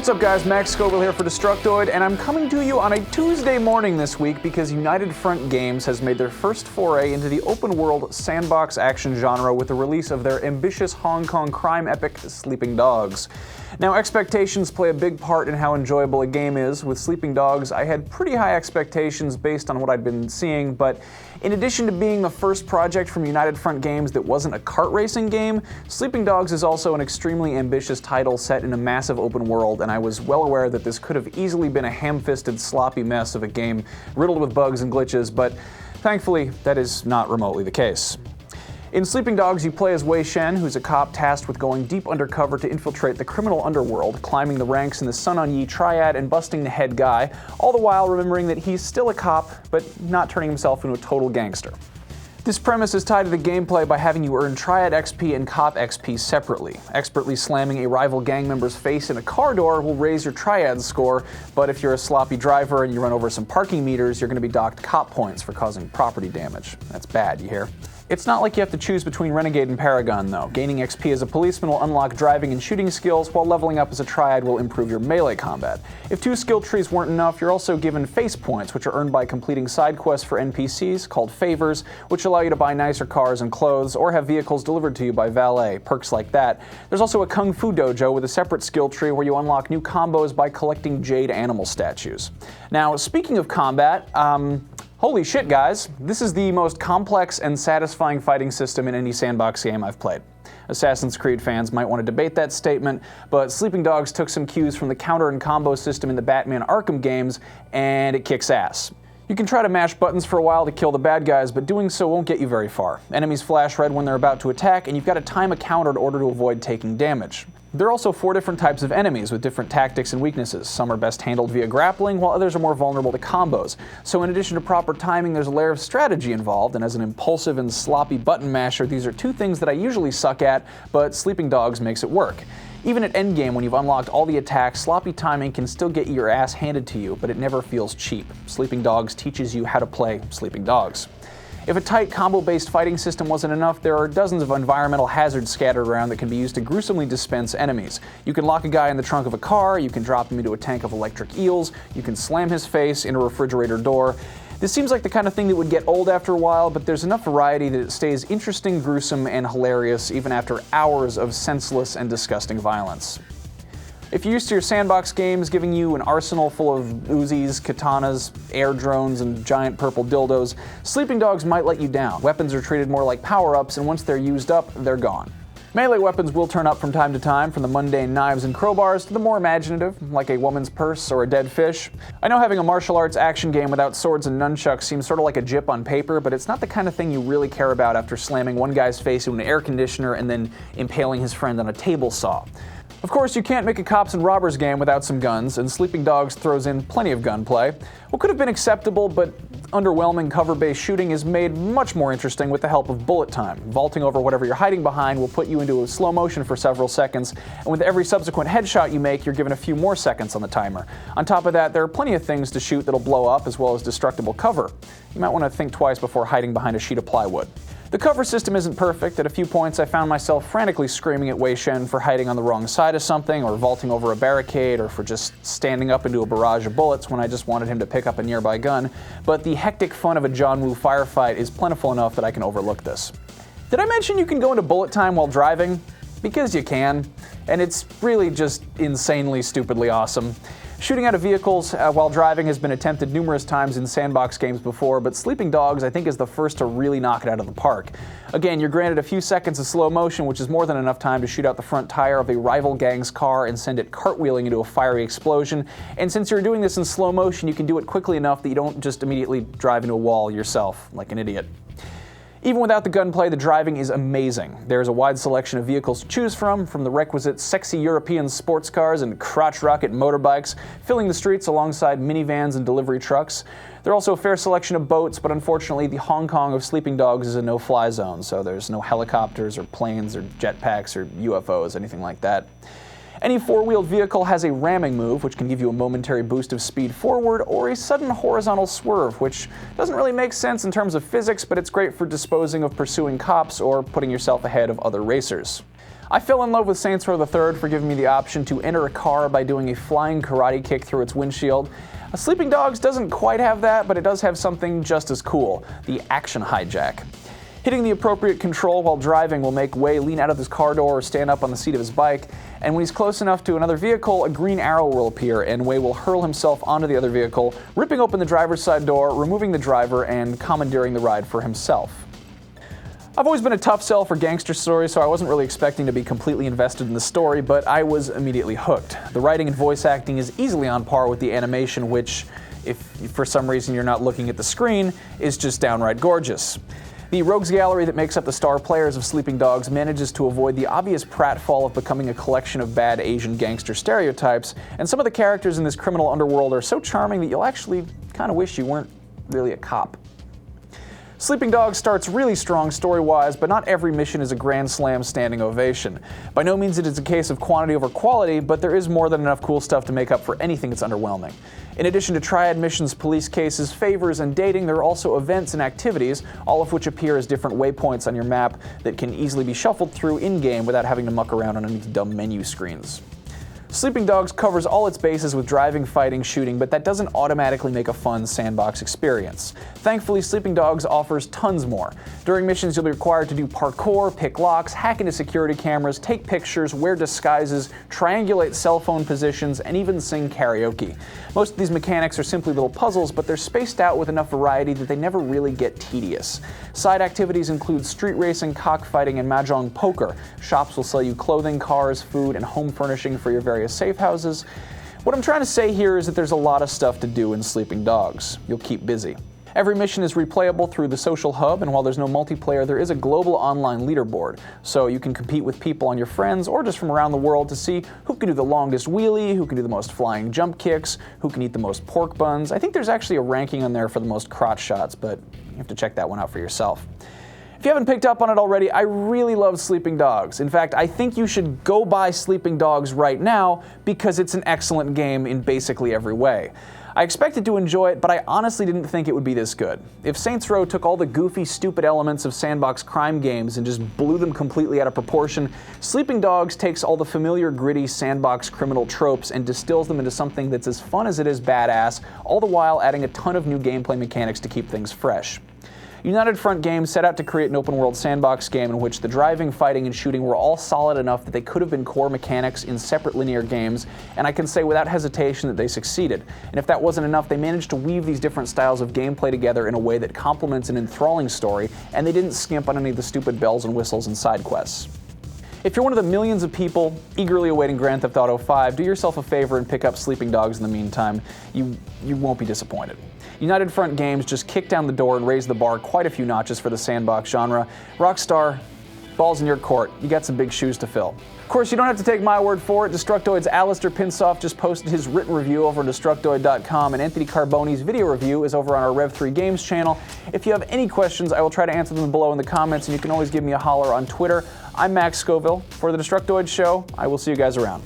What's up guys, Max Scoville here for Destructoid, and I'm coming to you on a Tuesday morning this week because United Front Games has made their first foray into the open-world sandbox action genre with the release of their ambitious Hong Kong crime epic, Sleeping Dogs. Now, expectations play a big part in how enjoyable a game is. With Sleeping Dogs, I had pretty high expectations based on what I'd been seeing, but in addition to being the first project from United Front Games that wasn't a kart racing game, Sleeping Dogs is also an extremely ambitious title set in a massive open world, and I was well aware that this could have easily been a ham-fisted, sloppy mess of a game riddled with bugs and glitches, but thankfully, that is not remotely the case. In Sleeping Dogs, you play as Wei Shen, who's a cop tasked with going deep undercover to infiltrate the criminal underworld, climbing the ranks in the Sun On Yee triad and busting the head guy, all the while remembering that he's still a cop, but not turning himself into a total gangster. This premise is tied to the gameplay by having you earn Triad XP and Cop XP separately. Expertly slamming a rival gang member's face in a car door will raise your Triad score, but if you're a sloppy driver and you run over some parking meters, you're going to be docked Cop points for causing property damage. That's bad, you hear? It's not like you have to choose between Renegade and Paragon, though. Gaining XP as a policeman will unlock driving and shooting skills, while leveling up as a Triad will improve your melee combat. If 2 skill trees weren't enough, you're also given face points, which are earned by completing side quests for NPCs, called favors, which allow you to buy nicer cars and clothes, or have vehicles delivered to you by valet, perks like that. There's also a Kung Fu dojo with a separate skill tree where you unlock new combos by collecting jade animal statues. Now, speaking of combat, holy shit, guys, this is the most complex and satisfying fighting system in any sandbox game I've played. Assassin's Creed fans might want to debate that statement, but Sleeping Dogs took some cues from the counter and combo system in the Batman Arkham games, and it kicks ass. You can try to mash buttons for a while to kill the bad guys, but doing so won't get you very far. Enemies flash red when they're about to attack, and you've got to time a counter in order to avoid taking damage. There are also 4 different types of enemies with different tactics and weaknesses. Some are best handled via grappling, while others are more vulnerable to combos. So in addition to proper timing, there's a layer of strategy involved, and as an impulsive and sloppy button masher, these are 2 things that I usually suck at, but Sleeping Dogs makes it work. Even at endgame, when you've unlocked all the attacks, sloppy timing can still get your ass handed to you, but it never feels cheap. Sleeping Dogs teaches you how to play Sleeping Dogs. If a tight combo-based fighting system wasn't enough, there are dozens of environmental hazards scattered around that can be used to gruesomely dispense enemies. You can lock a guy in the trunk of a car, you can drop him into a tank of electric eels, you can slam his face in a refrigerator door. This seems like the kind of thing that would get old after a while, but there's enough variety that it stays interesting, gruesome, and hilarious even after hours of senseless and disgusting violence. If you're used to your sandbox games giving you an arsenal full of Uzis, katanas, air drones, and giant purple dildos, Sleeping Dogs might let you down. Weapons are treated more like power-ups, and once they're used up, they're gone. Melee weapons will turn up from time to time, from the mundane knives and crowbars to the more imaginative, like a woman's purse or a dead fish. I know having a martial arts action game without swords and nunchucks seems sort of like a jip on paper, but it's not the kind of thing you really care about after slamming one guy's face into an air conditioner and then impaling his friend on a table saw. Of course, you can't make a cops and robbers game without some guns, and Sleeping Dogs throws in plenty of gunplay. What could have been acceptable but underwhelming cover-based shooting is made much more interesting with the help of bullet time. Vaulting over whatever you're hiding behind will put you into a slow motion for several seconds, and with every subsequent headshot you make, you're given a few more seconds on the timer. On top of that, there are plenty of things to shoot that'll blow up, as well as destructible cover. You might want to think twice before hiding behind a sheet of plywood. The cover system isn't perfect. At a few points, I found myself frantically screaming at Wei Shen for hiding on the wrong side of something, or vaulting over a barricade, or for just standing up into a barrage of bullets when I just wanted him to pick up a nearby gun. But the hectic fun of a John Woo firefight is plentiful enough that I can overlook this. Did I mention you can go into bullet time while driving? Because you can, and it's really just insanely, stupidly awesome. Shooting out of vehicles while driving has been attempted numerous times in sandbox games before, but Sleeping Dogs, I think, is the first to really knock it out of the park. Again, you're granted a few seconds of slow motion, which is more than enough time to shoot out the front tire of a rival gang's car and send it cartwheeling into a fiery explosion. And since you're doing this in slow motion, you can do it quickly enough that you don't just immediately drive into a wall yourself, like an idiot. Even without the gunplay, the driving is amazing. There's a wide selection of vehicles to choose from the requisite sexy European sports cars and crotch rocket motorbikes, filling the streets alongside minivans and delivery trucks. There are also a fair selection of boats, but unfortunately the Hong Kong of Sleeping Dogs is a no-fly zone, so there's no helicopters or planes or jetpacks or UFOs, anything like that. Any four-wheeled vehicle has a ramming move, which can give you a momentary boost of speed forward, or a sudden horizontal swerve, which doesn't really make sense in terms of physics, but it's great for disposing of pursuing cops or putting yourself ahead of other racers. I fell in love with Saints Row the Third for giving me the option to enter a car by doing a flying karate kick through its windshield. Sleeping Dogs doesn't quite have that, but it does have something just as cool, the action hijack. Hitting the appropriate control while driving will make Wei lean out of his car door or stand up on the seat of his bike, and when he's close enough to another vehicle, a green arrow will appear, and Wei will hurl himself onto the other vehicle, ripping open the driver's side door, removing the driver, and commandeering the ride for himself. I've always been a tough sell for gangster stories, so I wasn't really expecting to be completely invested in the story, but I was immediately hooked. The writing and voice acting is easily on par with the animation, which, if for some reason you're not looking at the screen, is just downright gorgeous. The rogues gallery that makes up the star players of Sleeping Dogs manages to avoid the obvious pratfall of becoming a collection of bad Asian gangster stereotypes, and some of the characters in this criminal underworld are so charming that you'll actually kind of wish you weren't really a cop. Sleeping Dogs starts really strong story-wise, but not every mission is a grand slam standing ovation. By no means it is a case of quantity over quality, but there is more than enough cool stuff to make up for anything that's underwhelming. In addition to triad missions, police cases, favors, and dating, there are also events and activities, all of which appear as different waypoints on your map that can easily be shuffled through in-game without having to muck around on any dumb menu screens. Sleeping Dogs covers all its bases with driving, fighting, shooting, but that doesn't automatically make a fun sandbox experience. Thankfully, Sleeping Dogs offers tons more. During missions, you'll be required to do parkour, pick locks, hack into security cameras, take pictures, wear disguises, triangulate cell phone positions, and even sing karaoke. Most of these mechanics are simply little puzzles, but they're spaced out with enough variety that they never really get tedious. Side activities include street racing, cockfighting, and mahjong poker. Shops will sell you clothing, cars, food, and home furnishing for your various safe houses. What I'm trying to say here is that there's a lot of stuff to do in Sleeping Dogs. You'll keep busy. Every mission is replayable through the social hub, and while there's no multiplayer, there is a global online leaderboard, so you can compete with people on your friends or just from around the world to see who can do the longest wheelie, who can do the most flying jump kicks, who can eat the most pork buns. I think there's actually a ranking on there for the most crotch shots, but you have to check that one out for yourself. If you haven't picked up on it already, I really love Sleeping Dogs. In fact, I think you should go buy Sleeping Dogs right now because it's an excellent game in basically every way. I expected to enjoy it, but I honestly didn't think it would be this good. If Saints Row took all the goofy, stupid elements of Sandbox crime games and just blew them completely out of proportion, Sleeping Dogs takes all the familiar, gritty Sandbox criminal tropes and distills them into something that's as fun as it is badass, all the while adding a ton of new gameplay mechanics to keep things fresh. United Front Games set out to create an open-world sandbox game in which the driving, fighting, and shooting were all solid enough that they could have been core mechanics in separate linear games, and I can say without hesitation that they succeeded. And if that wasn't enough, they managed to weave these different styles of gameplay together in a way that complements an enthralling story, and they didn't skimp on any of the stupid bells and whistles and side quests. If you're one of the millions of people eagerly awaiting Grand Theft Auto 5, do yourself a favor and pick up Sleeping Dogs in the meantime. You won't be disappointed. United Front Games just kicked down the door and raised the bar quite a few notches for the sandbox genre. Rockstar, ball's in your court. You got some big shoes to fill. Of course, you don't have to take my word for it. Destructoid's Alistair Pinsoff just posted his written review over at Destructoid.com, and Anthony Carboni's video review is over on our Rev3 Games channel. If you have any questions, I will try to answer them below in the comments, and you can always give me a holler on Twitter. I'm Max Scoville. For the Destructoid Show, I will see you guys around.